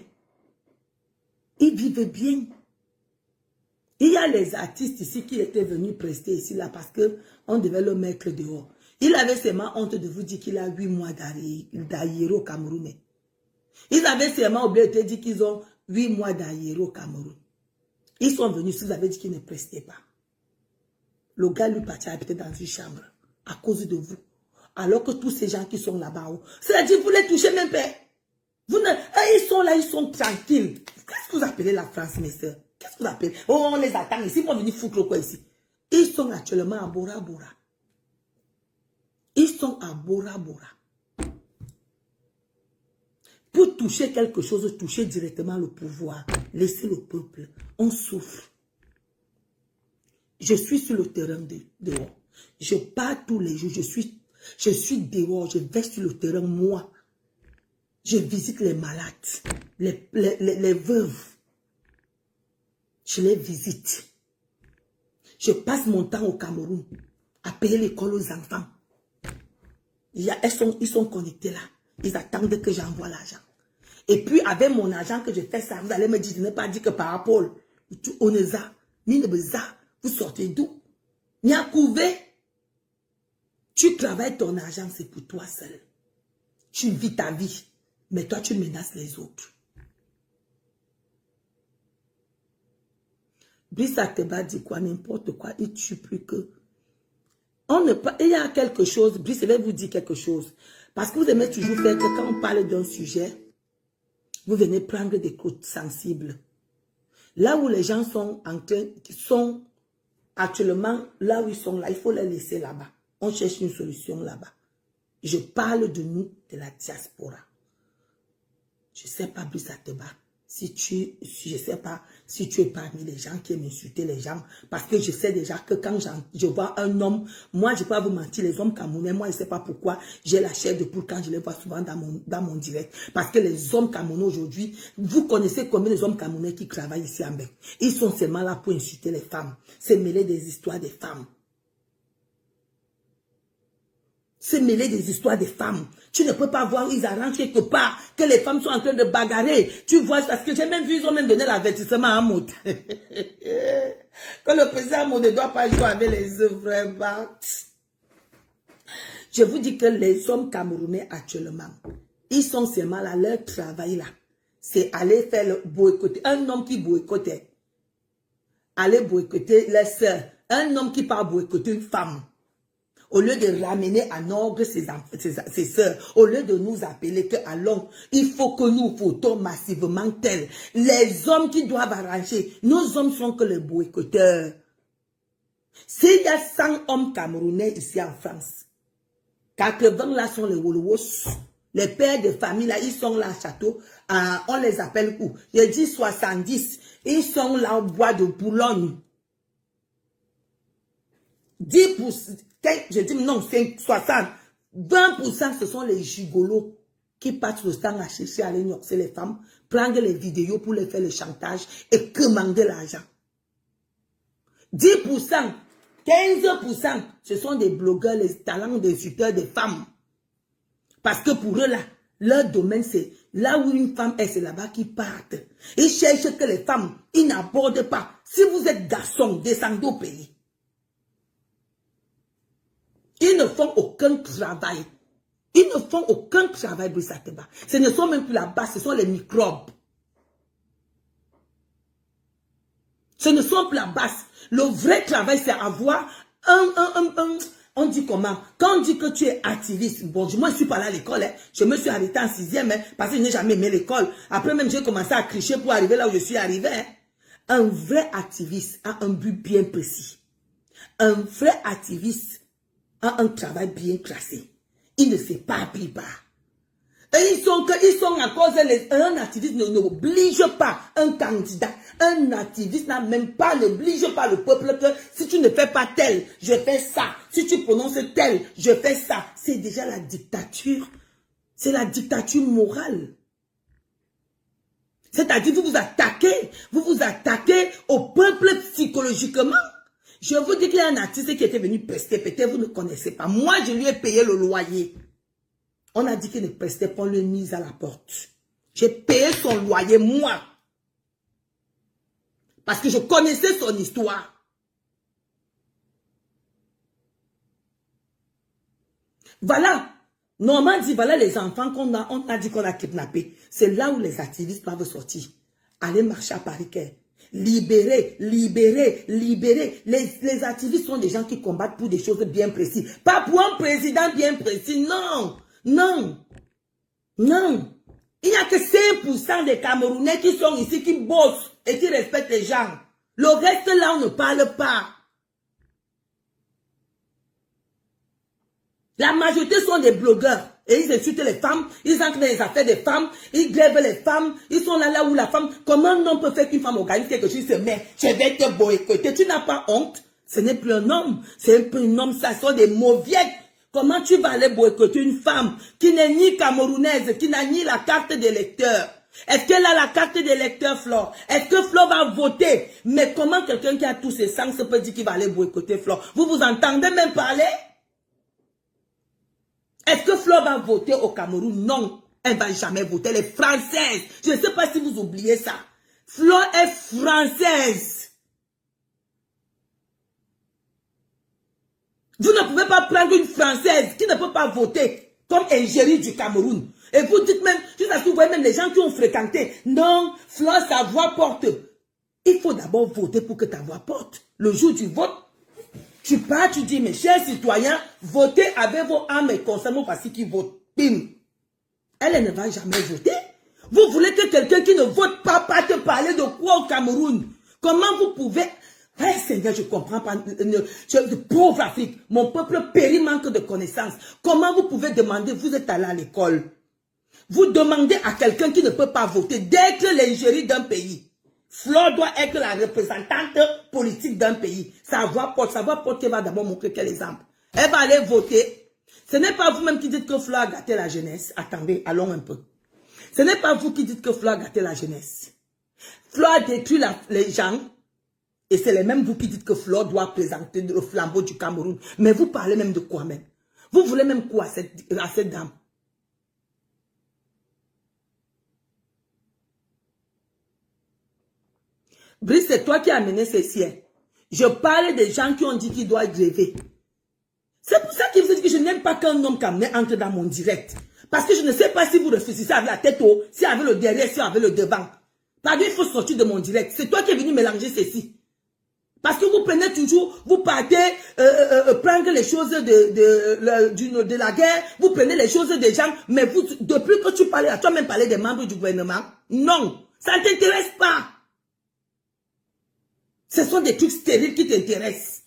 Ils vivent bien. Il y a les artistes ici qui étaient venus prester ici, là, parce qu'on devait le mettre dehors. Il avait seulement honte de vous dire qu'il a 8 mois d'arrière au Cameroun. Ils avaient seulement oublié de dire qu'ils ont 8 mois d'arrière au Cameroun. Ils sont venus, si vous avez dit qu'ils ne prestaient pas. Le gars lui partit habiter dans une chambre. à cause de vous. Alors que tous ces gens qui sont là-bas, c'est-à-dire vous les touchez même pas. Ils sont là, ils sont tranquilles. Qu'est-ce que vous appelez la France, mes soeurs? Qu'est-ce que vous appelez? Oh, on les attend ici, ils vont venir foutre quoi ici? Ils sont actuellement à Bora Bora. Ils sont à Bora Bora. Pour toucher quelque chose, toucher directement le pouvoir. Laissez le peuple. On souffre. Je suis sur le terrain dehors. Je pars tous les jours. Je suis dehors. Je vais sur le terrain, moi. Je visite les malades, les veuves. Je les visite. Je passe mon temps au Cameroun à payer l'école aux enfants. Ils sont connectés là. Ils attendent que j'envoie l'argent. Et puis, avec mon argent que je fais ça, vous allez me dire, je n'ai pas dit que par rapport, Oneza, Ninebeza, vous sortez d'où? Niakouvé, tu travailles ton argent, c'est pour toi seul. Tu vis ta vie, mais toi, tu menaces les autres. Brice Ateba dit quoi, n'importe quoi, il tue plus que... Il y a quelque chose, Brice, je vais vous dire quelque chose. Parce que vous aimez toujours faire que quand on parle d'un sujet, vous venez prendre des côtes sensibles. Là où les gens sont actuellement, là où ils sont là, il faut les laisser là-bas. On cherche une solution là-bas. Je parle de nous, de la diaspora. Je ne sais pas, Brice Ateba, je sais pas si tu es parmi les gens qui aiment insulter les gens, parce que je sais déjà que quand je vois un homme, moi je ne vais pas vous mentir, les hommes camerounais, moi je ne sais pas pourquoi j'ai la chair de poule quand je les vois souvent dans mon direct, parce que les hommes camerounais aujourd'hui, vous connaissez combien les hommes camerounais qui travaillent ici en Belgique, ils sont seulement là pour insulter les femmes, c'est mêler des histoires des femmes. Se mêler des histoires des femmes. Tu ne peux pas voir où ils arrangent quelque part, que les femmes sont en train de bagarrer. Tu vois, parce que j'ai même vu, ils ont même donné l'avertissement à Moud. Que le président Moud ne doit pas jouer avec les œuvres, vraiment. Je vous dis que les hommes camerounais actuellement, ils sont seulement là, leur travail là, c'est aller faire le boycotter. Un homme qui boycottait, aller boycotter les sœurs. Un homme qui part boycotter une femme. Au lieu de ramener en ordre ses sœurs, au lieu de nous appeler que allons, il faut que nous votons massivement tel. Les hommes qui doivent arranger, nos hommes sont que les boycotteurs. S'il y a 100 hommes camerounais ici en France, 80 là sont les Wolowos. Les pères de famille là, ils sont là à château, on les appelle où? Je dis 70, ils sont là au bois de Boulogne. 10%. Je dis non, c'est 60. 20%, ce sont les gigolos qui passent le temps à chercher à aller c'est les femmes, prendre les vidéos pour les faire le chantage et commander l'argent. 10%, 15%, ce sont des blogueurs, les talents des tuteurs des femmes. Parce que pour eux, là, leur domaine, c'est là où une femme est, c'est là-bas qu'ils partent. Ils cherchent que les femmes, ils n'abordent pas. Si vous êtes garçon, descendez au pays. Ils ne font aucun travail. Ils ne font aucun travail, Brice Ateba. Ce ne sont même plus la base, ce sont les microbes. Ce ne sont plus la base. Le vrai travail, c'est avoir on dit comment? Quand on dit que tu es activiste, bon, moi je suis pas allé à l'école, hein. Je me suis arrêté en 6e, hein, parce que je n'ai jamais aimé l'école. Après même, j'ai commencé à tricher pour arriver là où je suis arrivé. Hein. Un vrai activiste a un but bien précis. Un vrai activiste a un travail bien classé. Il ne s'éparpille pas. Et ils sont à cause un activiste n'oblige pas un candidat. Un activiste n'a même pas, n'oblige pas le peuple que si tu ne fais pas tel, je fais ça. Si tu prononces tel, je fais ça. C'est déjà la dictature. C'est la dictature morale. C'est-à-dire vous vous attaquez au peuple psychologiquement. Je vous dis qu'il y a un artiste qui était venu prester, peut-être vous ne connaissez pas. Moi, je lui ai payé le loyer. On a dit qu'il ne prestait pas, on l'a mis à la porte. J'ai payé son loyer, moi. Parce que je connaissais son histoire. Voilà. Normand dit, voilà les enfants on a dit qu'on a kidnappés. C'est là où les activistes doivent sortir. Aller marcher à Paris. Libérer, libérer, libérer. Les activistes sont des gens qui combattent pour des choses bien précises. Pas pour un président bien précis, non. Non. Non. Il n'y a que 5% des Camerounais qui sont ici, qui bossent et qui respectent les gens. Le reste là, on ne parle pas. La majorité sont des blogueurs. Et ils insultent les femmes, ils entrent dans les affaires des femmes, ils grèvent les femmes, ils sont là où la femme... Comment un homme peut faire qu'une femme organise quelque chose, se met, je vais te boycotter, tu n'as pas honte? Ce n'est plus un homme, c'est un peu un homme, ça sont des mauviettes. Comment tu vas aller boycotter une femme qui n'est ni camerounaise, qui n'a ni la carte d'électeur? Est-ce qu'elle a la carte d'électeur, Flore? Est-ce que Flore va voter? Mais comment quelqu'un qui a tous ses sens peut dire qu'il va aller boycotter Flore? Vous vous entendez même parler? Est-ce que Flore va voter au Cameroun? Non, elle ne va jamais voter. Elle est française. Je ne sais pas si vous oubliez ça. Flore est française. Vous ne pouvez pas prendre une française qui ne peut pas voter comme ingérie du Cameroun. Et vous dites même, juste à ce que vous voyez même les gens qui ont fréquenté. Non, Flore, sa voix porte. Il faut d'abord voter pour que ta voix porte. Le jour du vote, tu pars, tu dis, mes chers citoyens, votez avec vos âmes et conscience parce qu'ils votent. Bim. Elle ne va jamais voter. Vous voulez que quelqu'un qui ne vote pas te parler de quoi au Cameroun? Comment vous pouvez... Eh Seigneur, je ne comprends pas. Pauvre Afrique, mon peuple périt manque de connaissances. Comment vous pouvez demander, vous êtes allé à l'école, vous demandez à quelqu'un qui ne peut pas voter d'être l'ingérie d'un pays. Flore doit être la représentante politique d'un pays. Sa voix porte qu'elle va d'abord montrer quel exemple. Elle va aller voter. Ce n'est pas vous-même qui dites que Flore a gâté la jeunesse. Attendez, allons un peu. Ce n'est pas vous qui dites que Flore a gâté la jeunesse. Flore a détruit les gens. Et c'est les mêmes vous qui dites que Flore doit présenter le flambeau du Cameroun. Mais vous parlez même de quoi même? Vous voulez même quoi à cette dame? Brice, c'est toi qui as amené ceci. Je parle des gens qui ont dit qu'ils doivent gréver. C'est pour ça qu'il vous dit que je n'aime pas qu'un homme camerounais entre dans mon direct. Parce que je ne sais pas si vous réfléchissez avec la tête haut, si avec le derrière, si avec le devant. Pardon, il faut sortir de mon direct. C'est toi qui es venu mélanger ceci. Parce que vous prenez toujours, vous partez prendre les choses de la guerre, vous prenez les choses des gens, mais vous, depuis que tu parlais, tu as même parlé des membres du gouvernement. Non, ça ne t'intéresse pas. Ce sont des trucs stériles qui t'intéressent.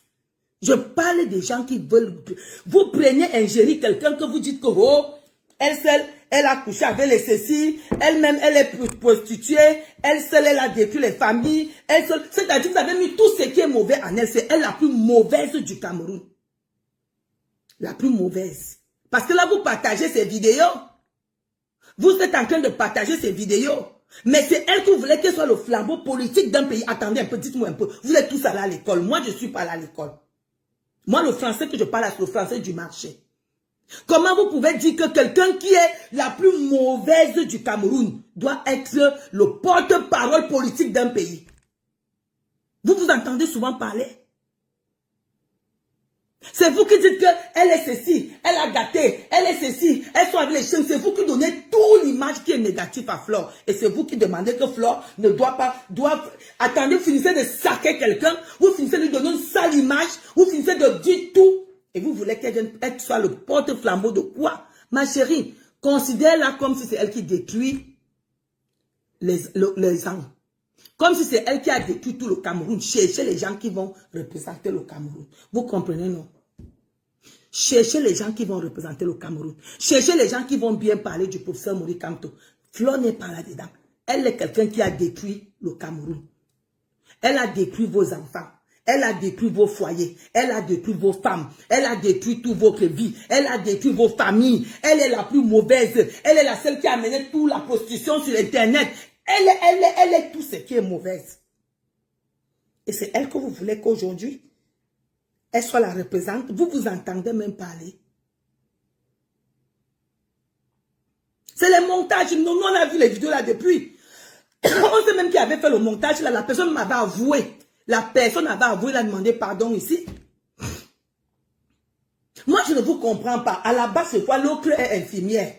Je parle des gens qui veulent... Vous prenez ingérer quelqu'un que vous dites que, oh, elle seule, elle a couché avec les ceci, elle-même, elle est prostituée, elle seule, elle a détruit les familles, elle seule... C'est-à-dire que vous avez mis tout ce qui est mauvais en elle. C'est elle la plus mauvaise du Cameroun. La plus mauvaise. Parce que là, vous partagez ces vidéos. Vous êtes en train de partager ces vidéos. Mais c'est elle que vous voulez qu'elle soit le flambeau politique d'un pays. Attendez un peu, dites-moi un peu. Vous êtes tous allés à l'école. Moi, je ne suis pas allé à l'école. Moi, le français que je parle, c'est le français du marché. Comment vous pouvez dire que quelqu'un qui est la plus mauvaise du Cameroun doit être le porte-parole politique d'un pays? Vous vous entendez souvent parler? C'est vous qui dites qu'elle est ceci, elle a gâté, elle est ceci, elle soit avec les chiens. C'est vous qui donnez toute l'image qui est négative à Flore. Et c'est vous qui demandez que Flore ne doit pas... Attendez, vous finissez de saquer quelqu'un, vous finissez de lui donner une sale image, vous finissez de dire tout. Et vous voulez qu'elle soit le porte-flambeau de quoi? Ma chérie, considère-la comme si c'est elle qui détruit les gens. Comme si c'est elle qui a détruit tout le Cameroun. Cherchez les gens qui vont représenter le Cameroun. Vous comprenez, non? Cherchez les gens qui vont représenter le Cameroun. Cherchez les gens qui vont bien parler du professeur Maurice Kamto. Flore n'est pas là-dedans. Elle est quelqu'un qui a détruit le Cameroun. Elle a détruit vos enfants. Elle a détruit vos foyers. Elle a détruit vos femmes. Elle a détruit toute votre vie. Elle a détruit vos familles. Elle est la plus mauvaise. Elle est la seule qui a mené toute la prostitution sur Internet. Elle est tout ce qui est mauvaise. Et c'est elle que vous voulez qu'aujourd'hui, elle soit la représentante. Vous vous entendez même parler. C'est les montages. Nous, on a vu les vidéos là depuis. On sait même qui avait fait le montage là. La personne m'avait avoué. La personne avait avoué, elle a demandé pardon ici. Moi, je ne vous comprends pas. À la base, c'est quoi? L'autre est infirmière.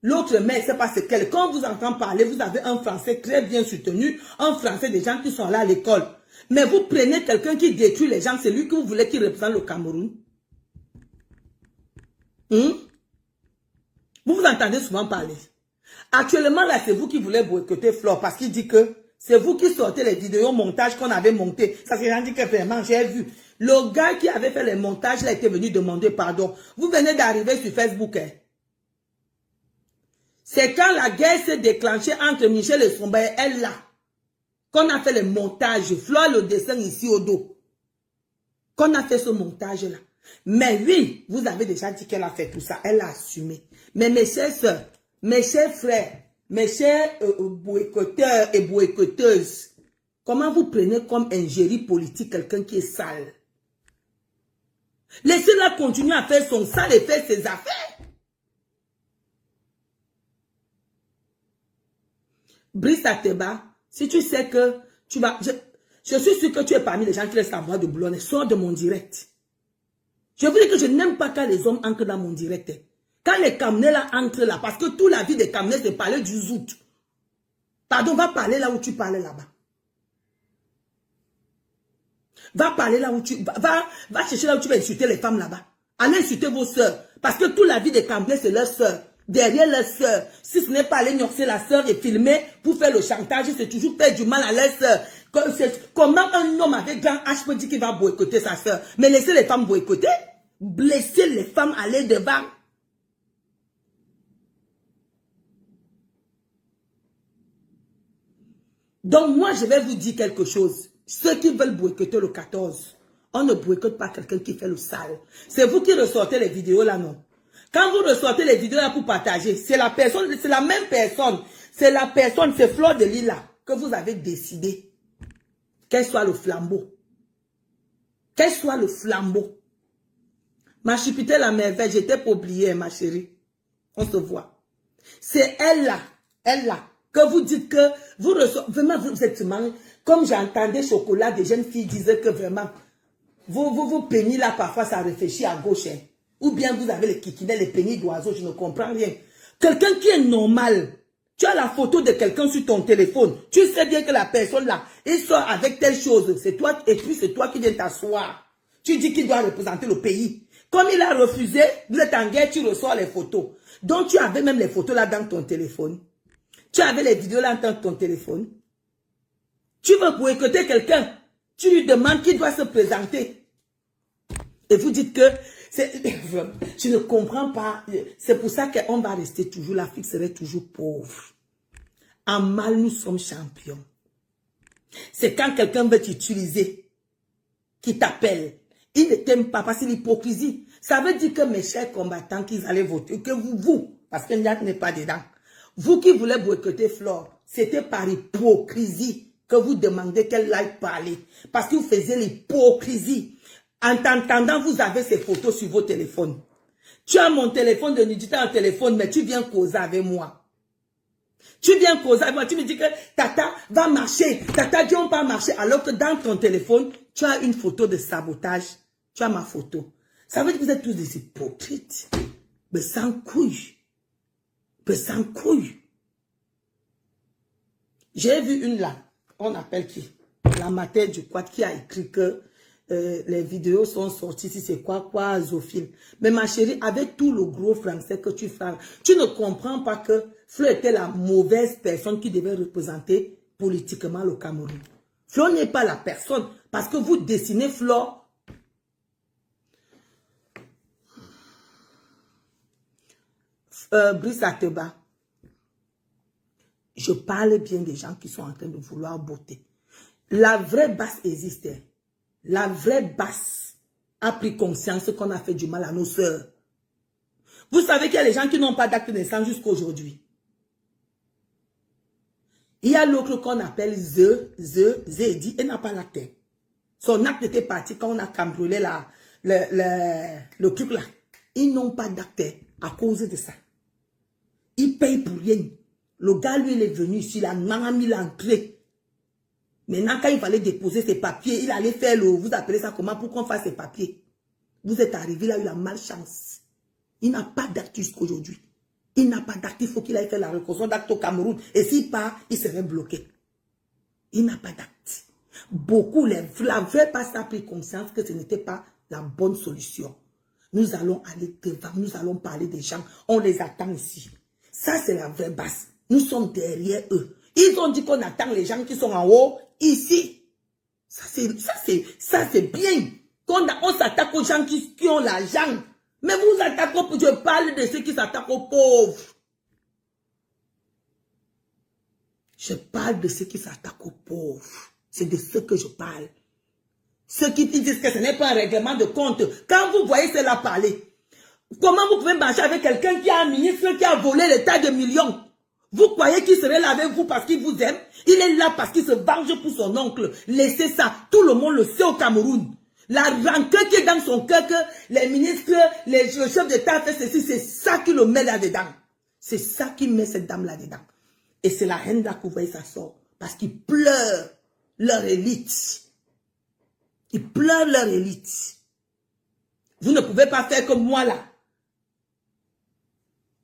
L'autre mère, c'est pas ce qu'elle. Quand vous entendez parler, vous avez un français très bien soutenu, un français des gens qui sont là à l'école. Mais vous prenez quelqu'un qui détruit les gens, c'est lui que vous voulez qu'il représente le Cameroun. Vous vous entendez souvent parler. Actuellement, là, c'est vous qui voulez boycotter Flore parce qu'il dit que c'est vous qui sortez les vidéos montage qu'on avait monté. Ça, c'est dit que vraiment, j'ai vu. Le gars qui avait fait les montages, il a été venu demander pardon. Vous venez d'arriver sur Facebook. Hein? C'est quand la guerre s'est déclenchée entre Michel et Somba et elle là, qu'on a fait le montage. Flore le dessin ici au dos. Qu'on a fait ce montage-là. Mais oui, vous avez déjà dit qu'elle a fait tout ça. Elle a assumé. Mais mes chères soeurs, mes chers frères, mes chers boycotteurs et boycotteuses, comment vous prenez comme ingérie politique quelqu'un qui est sale? Laissez-la continuer à faire son sale et faire ses affaires. Brice Ateba, si tu sais que tu vas... Je suis sûr que tu es parmi les gens qui laissent la voix de Boulonne. Sors de mon direct. Je vous dis que je n'aime pas quand les hommes entrent dans mon direct. Quand les Camerounais là entrent là, parce que toute la vie des Camerounais, c'est parler du zout. Pardon, va parler là où tu parlais là-bas. Va parler là où tu... Va chercher là où tu vas insulter les femmes là-bas. Allez insulter vos sœurs. Parce que toute la vie des Camerounais, c'est leurs sœurs. Derrière leurs sœurs. Si ce n'est pas aller gnorcer la sœur et filmer pour faire le chantage, c'est toujours faire du mal à leurs sœurs. Comment un homme avec grand H peut dire qu'il va boycotter sa sœur? Mais laissez les femmes boycotter. Blesser les femmes, aller devant. Donc moi, je vais vous dire quelque chose. Ceux qui veulent boycotter le 14, on ne boycotte pas quelqu'un qui fait le sale. C'est vous qui ressortez les vidéos là, non? Quand vous ressortez les vidéos là pour partager, c'est la personne, c'est la même personne. C'est la personne, c'est Flore de Lille là, que vous avez décidé qu'elle soit le flambeau. Qu'elle soit le flambeau. Ma chipité la merveille, j'étais pas oubliée, ma chérie. On se voit. C'est elle là, que vous dites que vous recevez, vraiment vous êtes mal. Comme j'entendais Chocolat, des jeunes filles disaient que vraiment, vous peignez là, parfois ça réfléchit à gauche. Hein. Ou bien vous avez les kikinets, les peignis d'oiseaux, je ne comprends rien. Quelqu'un qui est normal, tu as la photo de quelqu'un sur ton téléphone, tu sais bien que la personne là, il sort avec telle chose, c'est toi, et puis c'est toi qui viens t'asseoir. Tu dis qu'il doit représenter le pays. Comme il a refusé, vous êtes en guerre, tu ressors les photos. Donc tu avais même les photos là dans ton téléphone. Tu avais les vidéos là dans ton téléphone. Tu veux boycotter quelqu'un, tu lui demandes qu'il doit se présenter. Et vous dites que, je ne comprends pas. C'est pour ça qu'on va rester toujours, l'Afrique serait toujours pauvre. En mal, nous sommes champions. C'est quand quelqu'un veut t'utiliser, qui t'appelle. Il ne t'aime pas parce que l'hypocrisie. Ça veut dire que mes chers combattants, qu'ils allaient voter, que vous, parce que Ndiaye n'est pas dedans. Vous qui voulez boycotter Flore, c'était par hypocrisie que vous demandez qu'elle aille parler. Parce que vous faisiez l'hypocrisie. En t'entendant, vous avez ces photos sur vos téléphones. Tu as mon téléphone de Nidita en téléphone, mais tu viens causer avec moi. Tu viens causer avec moi. Tu me dis que Tata va marcher. Tata dit on va marcher. Alors que dans ton téléphone, tu as une photo de sabotage. Tu as ma photo. Ça veut dire que vous êtes tous des hypocrites. Mais sans couilles. Mais sans couilles. J'ai vu une là. On appelle qui? La mater du quad qui a écrit que les vidéos sont sorties, si c'est quoi, Zophile. Mais ma chérie, avec tout le gros français que tu fais, tu ne comprends pas que Flore était la mauvaise personne qui devait représenter politiquement le Cameroun. Flore n'est pas la personne, parce que vous dessinez Flore. Brice Ateba, je parle bien des gens qui sont en train de vouloir botter. La vraie basse existait. La vraie basse a pris conscience qu'on a fait du mal à nos sœurs. Vous savez qu'il y a les gens qui n'ont pas d'acte de naissance jusqu'à aujourd'hui. Il y a l'autre qu'on appelle Zedi, et n'a pas l'acte. Son acte était parti quand on a cambriolé le truc là. Ils n'ont pas d'acte à cause de ça. Ils payent pour rien. Le gars, lui, il est venu ici, il a mis l'entrée. Maintenant, quand il fallait déposer ses papiers, il allait faire le... Vous appelez ça comment pour qu'on fasse ses papiers? Vous êtes arrivé là, il a malchance. Il n'a pas d'acte jusqu'aujourd'hui. Il n'a pas d'acte, il faut qu'il aille faire la reconstruction d'acte au Cameroun. Et s'il part, il serait bloqué. Il n'a pas d'acte. Beaucoup, la vraie pasteur a pris conscience que ce n'était pas la bonne solution. Nous allons aller devant, nous allons parler des gens. On les attend ici. Ça, c'est la vraie base. Nous sommes derrière eux. Ils ont dit qu'on attend les gens qui sont en haut, ici. Ça, c'est bien. On s'attaque aux gens qui ont l'argent. Mais vous attaquez, je parle de ceux qui s'attaquent aux pauvres. Je parle de ceux qui s'attaquent aux pauvres. C'est de ceux que je parle. Ceux qui disent que ce n'est pas un règlement de compte. Quand vous voyez cela parler, comment vous pouvez marcher avec quelqu'un qui a un ministre qui a volé l'état de millions? Vous croyez qu'il serait là avec vous parce qu'il vous aime? Il est là parce qu'il se venge pour son oncle. Laissez ça. Tout le monde le sait au Cameroun. La rancœur qui est dans son cœur, que les ministres, le chef d'État fait ceci, c'est ça qui le met là-dedans. C'est ça qui met cette dame là-dedans. Et c'est la haine là que vous voyez, ça sort. Parce qu'ils pleurent leur élite. Ils pleurent leur élite. Vous ne pouvez pas faire comme moi là.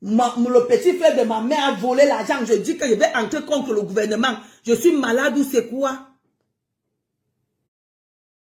Le petit frère de ma mère a volé l'argent. Je dis que je vais entrer contre le gouvernement. Je suis malade ou c'est quoi?